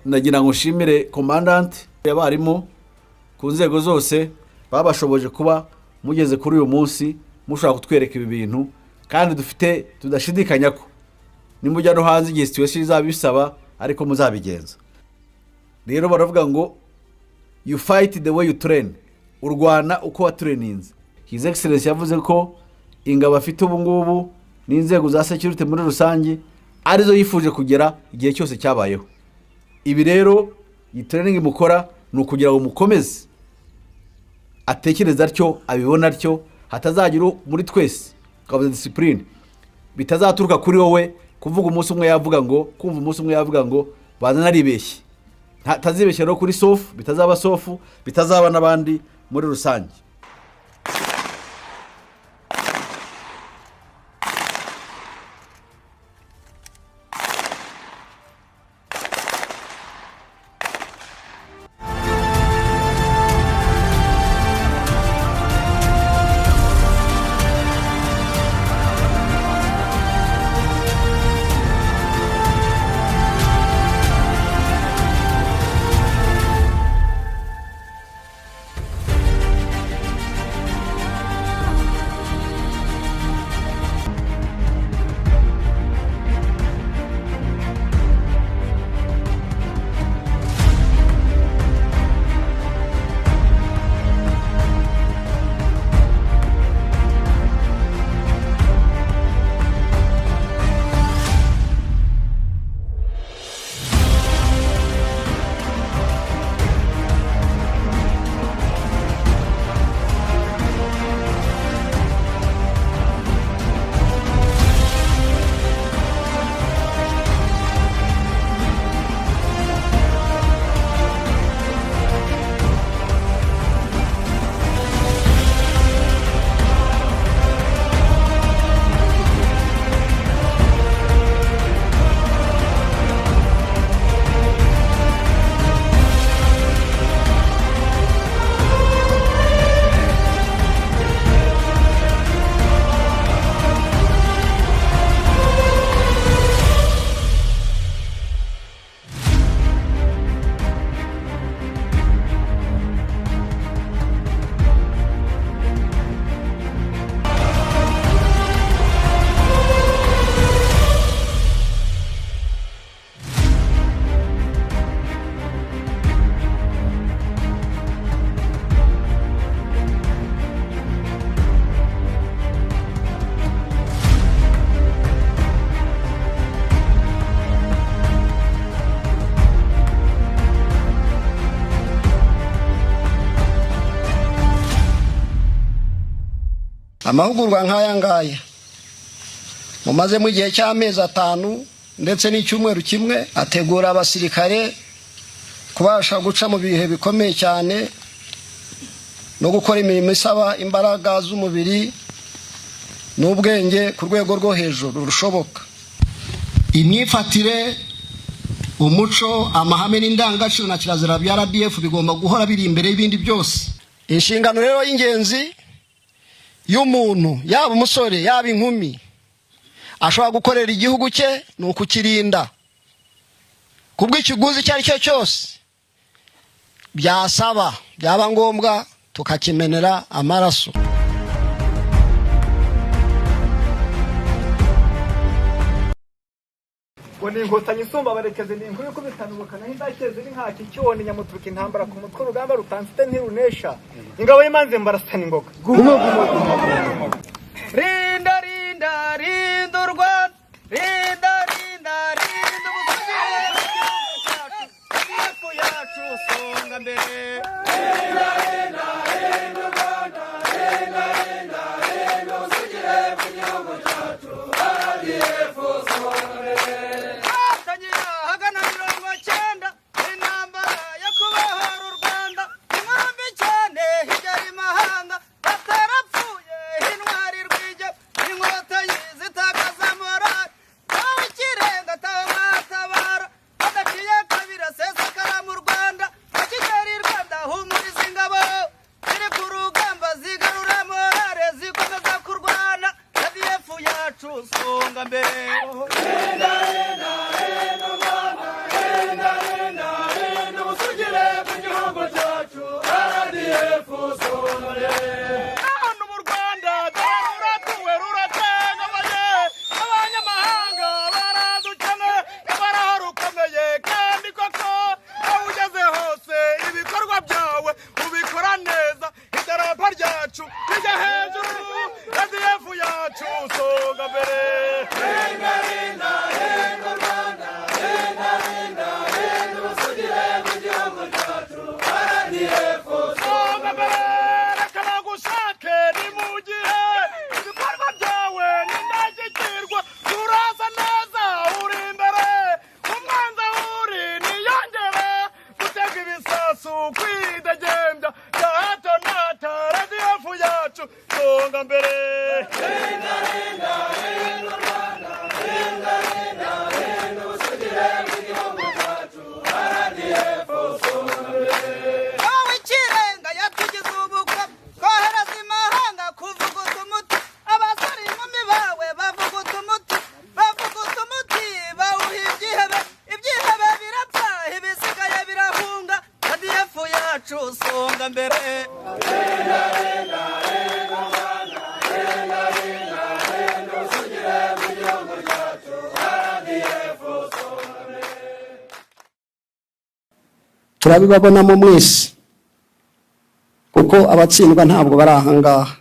nagira ngo nshimire commandant y'abarimu ku nzego zose babashoboje kuba mugeze kuri uyu munsi mushaka kutwereka ibi bintu kandi dufite tudashidikanya ko nimujya no hanze igihe situation izabisaba ariko muzabigenza. Rero baravuga ngo you fight the way you train, urwana uko watraininze. His Excellency yavuze ko ingabo afite ubu ngubu n'inzego za security muri rusange arizo yifuje kugera igihe cyose cyabayeho. Ibi rero iyi training mukora ni ukugira ngo mukomeze atekereza atyo abibona atyo hatazagira muri twese kabuze discipline bitazaturuka kuri wowe kuvuga umunsi umwe yavuga ngo kumva umunsi umwe yavuga ngo baza naribeshye tazibeshye no kuri sofu bitazaba sofu bitazaba nabandi muri rusange. Amahugurwa nk'aya ngaya mumaze mu gihe cy'amezi 5 ndetse n'icyumweru kimwe ategura abasirikare kubasha guca mu bihe bikomeye cyane no gukora imirimo isaba imbaraga z'umubiri n'ubwenge ku rwego rwo hejuru rushoboka. Imyifatire, umuco, amahame n'indangagaciro na kirazira bya RDF bigomba guhora biri imbere y'ibindi byose. Inshingano rero y'ingenzi y'umuntu yaba umusore yaba inkumi ashobora gukorera igihugu cye ni ukukirinda kubw'ikiguzi cyari cyo cyose byasaba byaba ngombwa tukakimenera amaraso. Wone inkotanyi isumba barekeze ni inkuru yuko bitanubukana hindakeze ni nkaki cyone nyamuturuka intambara ku mutwe urugamba rutanzite ntirunesha ingabo y'imanze mbarasana ingoga rinda rinda rinda urwa rinda rinda rinda ubusugire yacu songa mbere rinda rinda rinda urwanda rinda rinda rinda ubusugire bw'igihugu cyacu RDF songa mbere songa mbere rinda rinda rinda Rwanda rinda rinda yacu songa mbere Renga rinda renga Rwanda Renga rinda renga ubusugire mu gihugu cyacu RDF songa mbere reka nagushake ni mu gihe ibikorwa byawe n'indashyikirwa turaza neza uri imbere umwanzi uri niyongere gutega ibisasu kwidegembya bya hato na hato RDF yacu songa mbere Renga rinda renga Rwanda Renga rinda renga ubusugire mu gihugu cyacu RDF songa mbere wowe ikirenga yatugize ubukwe kohereza imahanga kuvuguta umuti abasore inkumi bawe bavuguta umuti bawuha ibyihebe birapfa ibisigaye birahunga RDF yacu songa mbere Renga rinda renga Rwanda Renga rinda renga ubusugire mu gihugu cyacu RDF songa mbere turabibabonamo mwese kuko abatsindwa ntabwo bari ahangaha